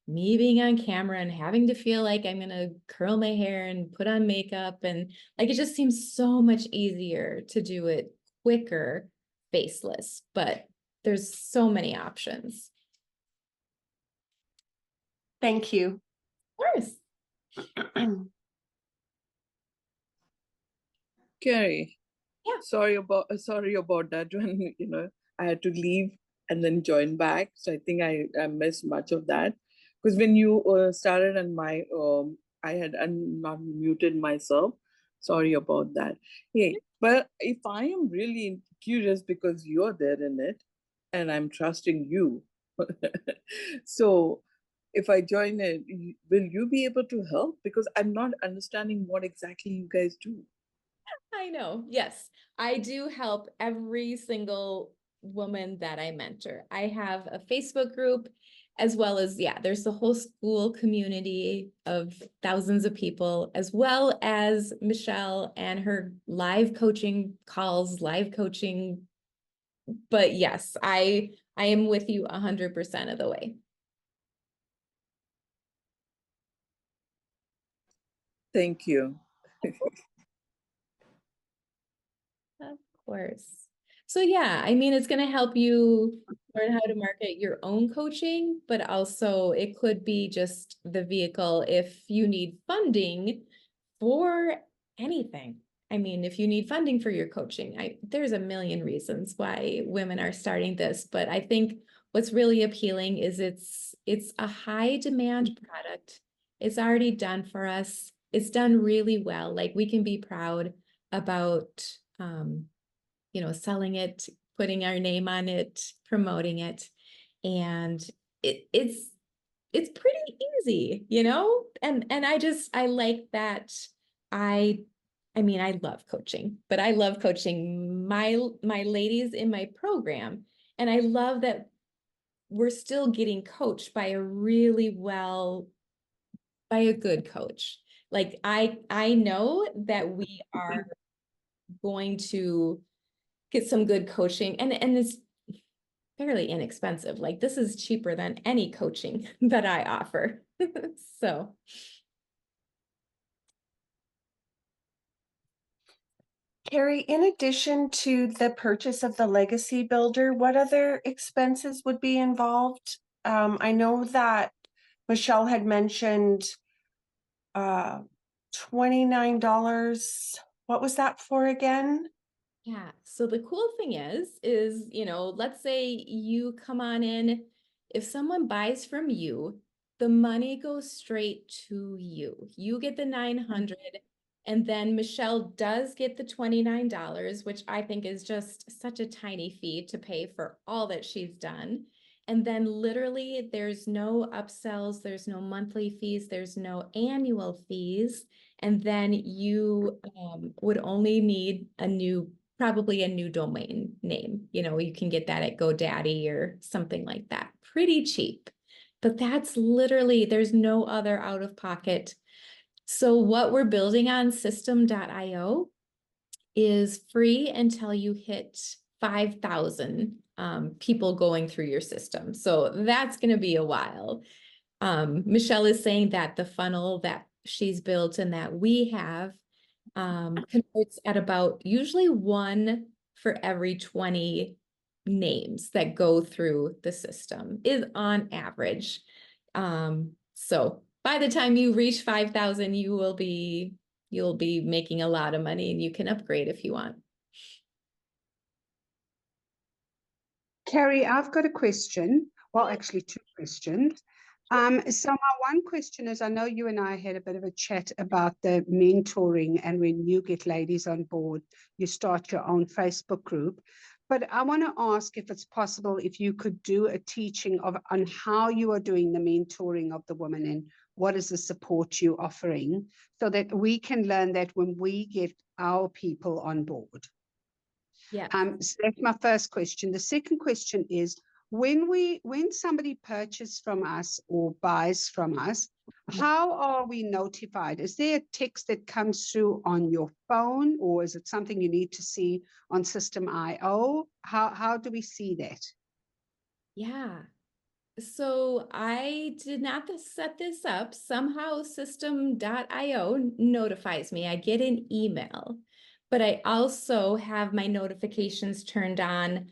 A: me being on camera and having to feel like I'm going to curl my hair and put on makeup. And like, it just seems so much easier to do it quicker, faceless, but there's so many options.
D: Thank you.
A: Of course.
E: Carrie,
A: Yeah.
E: sorry about that when I had to leave and then join back. So I think I missed much of that because when you started and I had not muted myself. Sorry about that. Hey, but if I am really curious because you're there in it, and I'm trusting you, so if I join it, will you be able to help? Because I'm not understanding what exactly you guys do.
A: I know. Yes, I do help every single woman that I mentor. I have a Facebook group as well as, yeah, there's the whole school community of thousands of people, as well as Michelle and her live coaching calls, live coaching. But yes, I am with you 100% of the way.
E: Thank you.
A: Of course. So yeah, I mean, it's going to help you learn how to market your own coaching, but also it could be just the vehicle if you need funding for anything. I mean, if you need funding for your coaching, there's a million reasons why women are starting this, but I think what's really appealing is it's a high demand product. It's already done for us. It's done really well. Like we can be proud about selling it, putting our name on it, promoting it. And it's pretty easy, and I like that. I mean, I love coaching, but I love coaching my ladies in my program. And I love that we're still getting coached by a good coach. Like I know that we are going to get some good coaching, and it's fairly inexpensive. Like this is cheaper than any coaching that I offer. So
D: Carrie, in addition to the purchase of the legacy builder, what other expenses would be involved? I know that Michelle had mentioned $29. What was that for again?
A: yeah. So the cool thing is, let's say you come on in, if someone buys from you, the money goes straight to you. You get the 900, and then Michelle does get the $29, which I think is just such a tiny fee to pay for all that she's done. And then literally there's no upsells, there's no monthly fees, there's no annual fees. And then you would only need probably a new domain name. You can get that at GoDaddy or something like that. Pretty cheap. But that's literally, there's no other out of pocket. So what we're building on system.io is free until you hit 5,000 people going through your system. So that's going to be a while. Michelle is saying that the funnel that she's built and that we have converts at about usually 1 for every 20 names that go through the system is on average. So by the time you reach 5,000, you'll be making a lot of money, and you can upgrade if you want.
F: Carrie, I've got a question. Well, actually 2 questions. So my one question is, I know you and I had a bit of a chat about the mentoring, and when you get ladies on board, you start your own Facebook group. But I want to ask if it's possible if you could do a teaching on how you are doing the mentoring of the women and what is the support you're offering, so that we can learn that when we get our people on board.
A: Yeah.
F: So that's my first question. The second question is, when somebody purchases from us or buys from us, How are we notified? Is there a text that comes through on your phone, or is it something you need to see on System IO? How do we see that?
A: Yeah. So I did not set this up. Somehow system.io notifies me. I get an email, but I also have my notifications turned on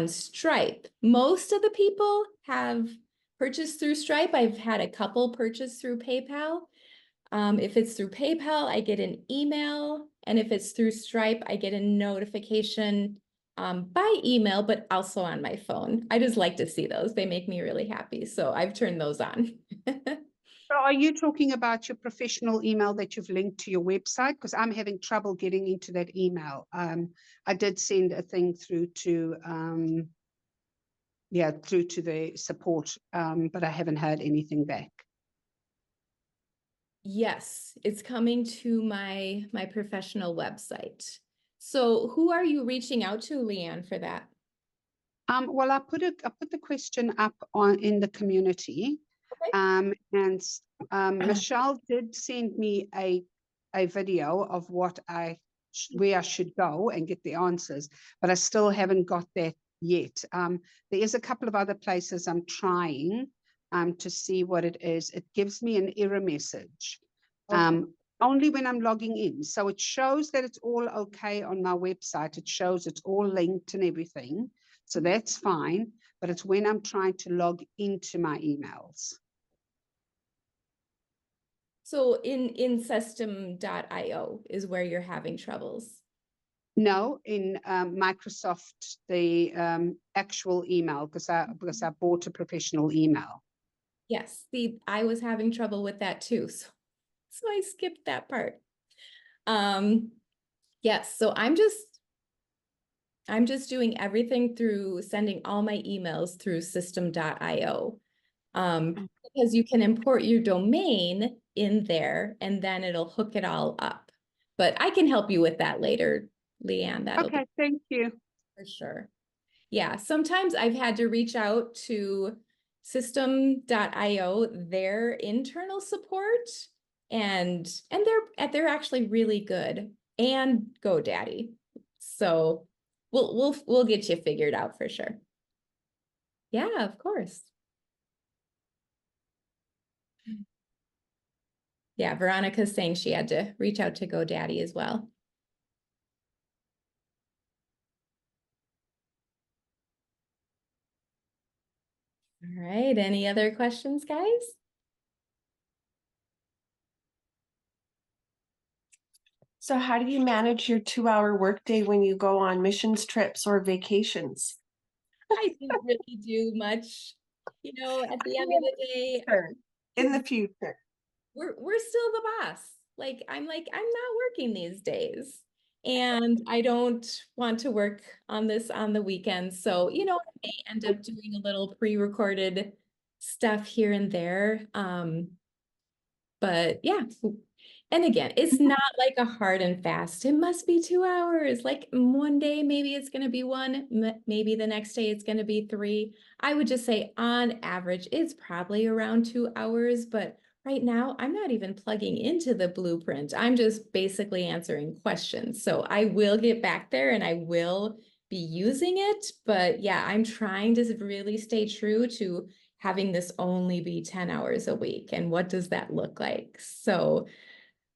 A: Stripe. Most of the people have purchased through Stripe. I've had a couple purchase through PayPal. If it's through PayPal, I get an email. And if it's through Stripe, I get a notification by email, but also on my phone. I just like to see those. They make me really happy. So I've turned those on.
F: So are you talking about your professional email that you've linked to your website? Because I'm having trouble getting into that email. I did send a thing through to through to the support, but I haven't heard anything back.
A: Yes, it's coming to my professional website. So who are you reaching out to, Leanne, for that?
F: Well, I put the question up in the community,
A: Okay.
F: and Michelle did send me a video of where I should go and get the answers, but I still haven't got that yet. There is a couple of other places I'm trying to see what it is. It gives me an error message.
A: Okay.
F: Only when I'm logging in. So it shows that it's all okay on my website. It shows it's all linked and everything. So that's fine, but it's when I'm trying to log into my emails.
A: So in system.io is where you're having troubles.
F: No, in Microsoft, the actual email, because I bought a professional email.
A: Yes, I was having trouble with that too. So I skipped that part. Yes, so I'm just doing everything through sending all my emails through system.io. Because you can import your domain in there and then it'll hook it all up. But I can help you with that later, Leanne. That'll be
F: Okay, thank you.
A: for sure. Yeah, sometimes I've had to reach out to system.io, their internal support, and they're actually really good, and GoDaddy. So we'll get you figured out for sure. Yeah, of course. Yeah, Veronica's saying she had to reach out to GoDaddy as well. All right, any other questions, guys?
D: So how do you manage your 2-hour workday when you go on missions trips or vacations?
A: I didn't really do much. You know, at the end of the day,
D: In the future.
A: we're still the boss. I'm not working these days. And I don't want to work on this on the weekends. So, you know, I may end up doing a little pre-recorded stuff here and there. But yeah. And again, it's not like a hard and fast. It must be 2 hours. Like one day, maybe it's going to be one, maybe the next day it's going to be 3. I would just say on average, it's probably around 2 hours. But right now, I'm not even plugging into the blueprint. I'm just basically answering questions. So I will get back there and I will be using it. But yeah, I'm trying to really stay true to having this only be 10 hours a week. And what does that look like? So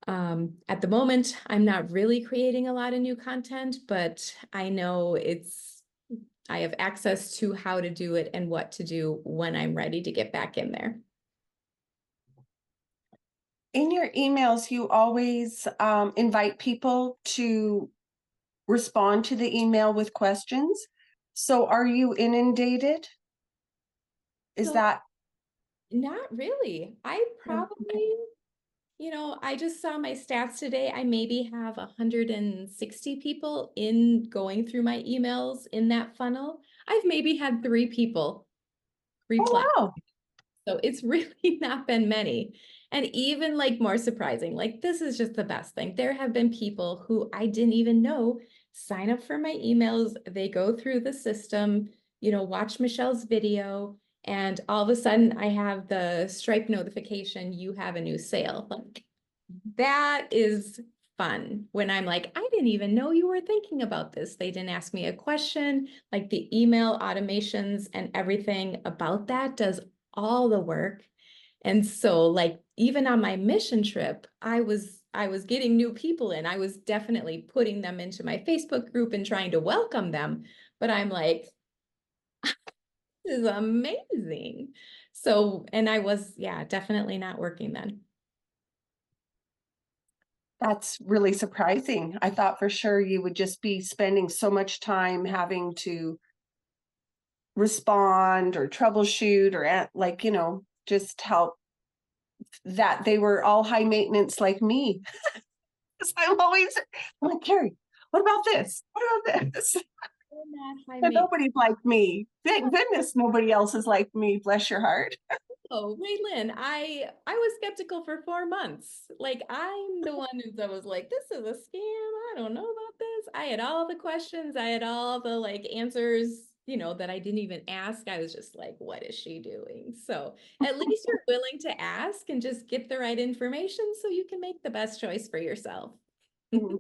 A: at the moment, I'm not really creating a lot of new content, but I know I have access to how to do it and what to do when I'm ready to get back in there.
D: In your emails, you always invite people to respond to the email with questions. So are you inundated? Is
A: So,
D: that?
A: Not really. I probably, you know, I just saw my stats today. I maybe have 160 people going through my emails in that funnel. I've maybe had 3 people reply.
D: Oh, wow.
A: So it's really not been many. And even more surprising, this is just the best thing. There have been people who I didn't even know sign up for my emails. They go through the system, you know, watch Michelle's video, And all of a sudden I have the Stripe notification, you have a new sale. Like, that is fun when I'm like, I didn't even know you were thinking about this. They didn't ask me a question. Like the email automations and everything about that does all the work. And so like even on my mission trip, I was getting new people in. I was definitely putting them into my Facebook group and trying to welcome them. But I'm like, this is amazing. So, and I was, yeah, definitely not working then.
D: That's really surprising. I thought for sure you would just be spending so much time having to respond or troubleshoot or like, you know, just help, that they were all high maintenance like me. 'Cause I'm like, Carrie, what about this? What about this? And nobody's like me. Thank goodness nobody else is like me. Bless your heart.
A: Oh, Raylin, I was skeptical for 4 months. Like I'm the one that was like, this is a scam. I don't know about this. I had all the questions. I had all the like answers, you know, that I didn't even ask. I was just like, what is she doing? So at least you're willing to ask and just get the right information so you can make the best choice for yourself.
D: Mhm.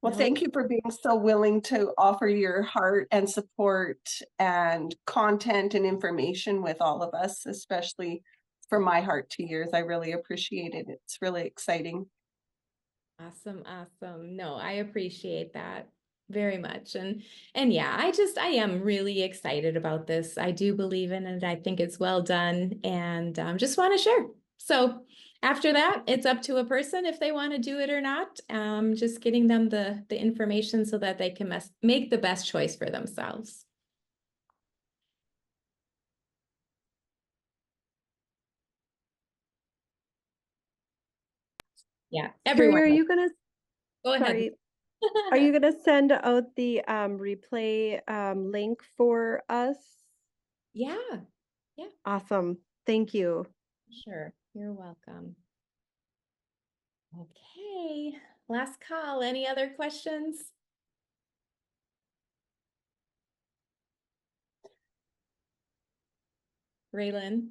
D: Well,
A: No,
D: thank you for being so willing to offer your heart and support and content and information with all of us, especially from my heart to yours. I really appreciate it. It's really exciting.
A: awesome, awesome. No, I appreciate that very much. And yeah, I am really excited about this. I do believe in it. I think it's well done and just want to share. So after that, it's up to a person if they want to do it or not. Just getting them the information so that they can make the best choice for themselves. Yeah,
G: Carrie,
A: everyone.
G: are you gonna,
A: Go ahead.
G: sorry, are you gonna send out the replay link for us?
A: Yeah,
G: Awesome. Thank you.
A: sure. You're welcome. Okay, last call. Any other questions? Raylan?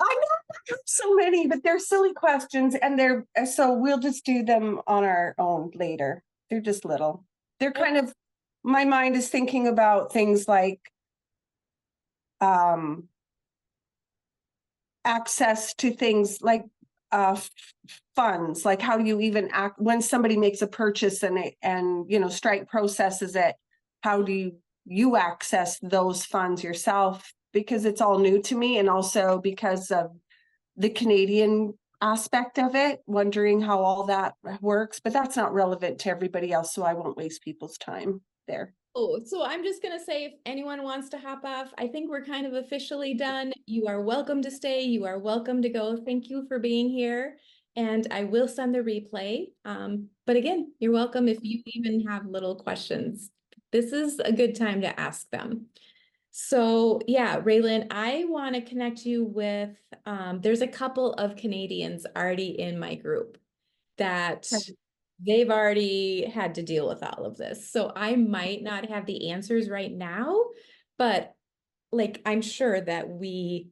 D: I know I have so many, but they're silly questions and they're so we'll just do them on our own later. They're just little. They're kind of, my mind is thinking about things like access to things like funds, like how you even act when somebody makes a purchase and you know Stripe processes it. How do you access those funds yourself? Because it's all new to me, and also because of the Canadian aspect of it, wondering how all that works. But that's not relevant to everybody else, so I won't waste people's time there.
A: Oh, so I'm just gonna say if anyone wants to hop off, I think we're kind of officially done. You are welcome to stay. You are welcome to go. Thank you for being here. And I will send the replay. But again, you're welcome if you even have little questions. This is a good time to ask them. So yeah, Raylan, I want to connect you with, there's a couple of Canadians already in my group that they've already had to deal with all of this. So I might not have the answers right now, but like I'm sure that we're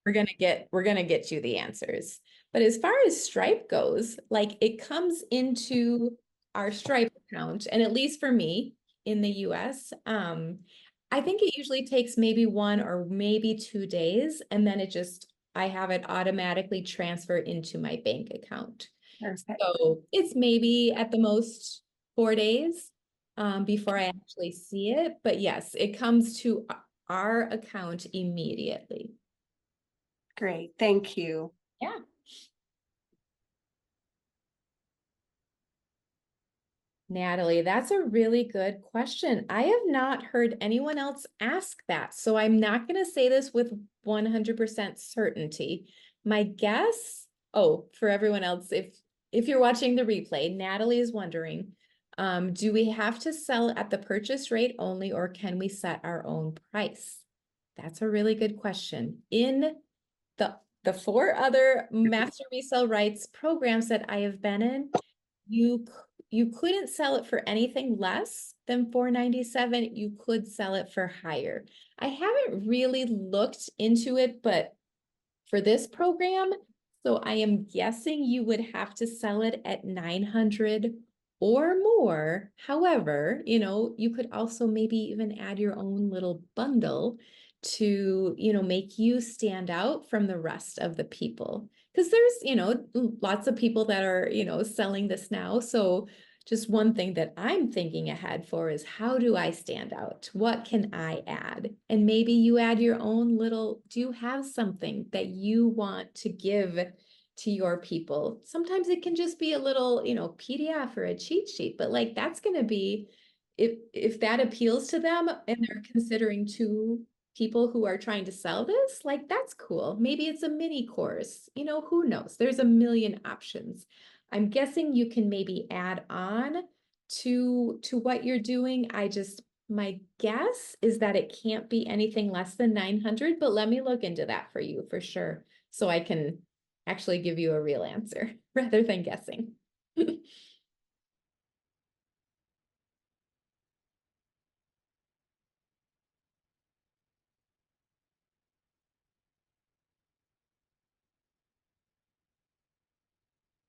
A: gonna get you the answers. But as far as Stripe goes, like it comes into our Stripe account, and at least for me in the US, I think it usually takes maybe 1 or maybe 2 days, and then I have it automatically transfer into my bank account.
D: Perfect.
A: So it's maybe at the most 4 days before I actually see it. But yes, it comes to our account immediately.
D: Great, thank you.
A: Yeah. Natalie, that's a really good question. I have not heard anyone else ask that, so I'm not going to say this with 100% certainty. My guess, oh, for everyone else, if you're watching the replay, Natalie is wondering, do we have to sell at the purchase rate only, or can we set our own price? That's a really good question. In the 4 other master resale rights programs that I have been in, you couldn't sell it for anything less than $497. You could sell it for higher. I haven't really looked into it, but for this program, so I am guessing you would have to sell it at 900 or more. However, you know, you could also maybe even add your own little bundle to, you know, make you stand out from the rest of the people. Because there's, you know, lots of people that are, you know, selling this now. So just one thing that I'm thinking ahead for is, how do I stand out? What can I add? And maybe you add your own little, do you have something that you want to give to your people? Sometimes it can just be a little, you know, PDF or a cheat sheet, but like that's going to be, if that appeals to them and they're considering two people who are trying to sell this, like that's cool. Maybe it's a mini course, you know, who knows? There's a million options. I'm guessing you can maybe add on to what you're doing. My guess is that it can't be anything less than 900, but let me look into that for you for sure, so I can actually give you a real answer rather than guessing.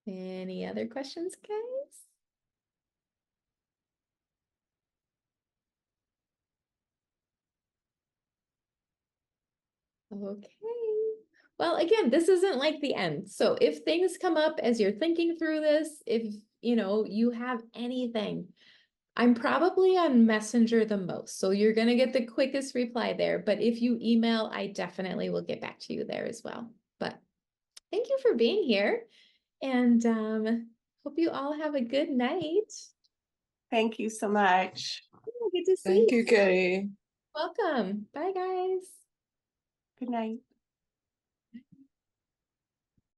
A: Any other questions, guys? Okay. Well, again, this isn't like the end. So if things come up as you're thinking through this, if you know you have anything, I'm probably on Messenger the most. So you're going to get the quickest reply there. But if you email, I definitely will get back to you there as well. But thank you for being here. And hope you all have a good night.
D: Thank you so much.
A: Good to see
E: Thank
A: you.
E: you, Carrie.
A: Welcome. Bye, guys.
D: Good night.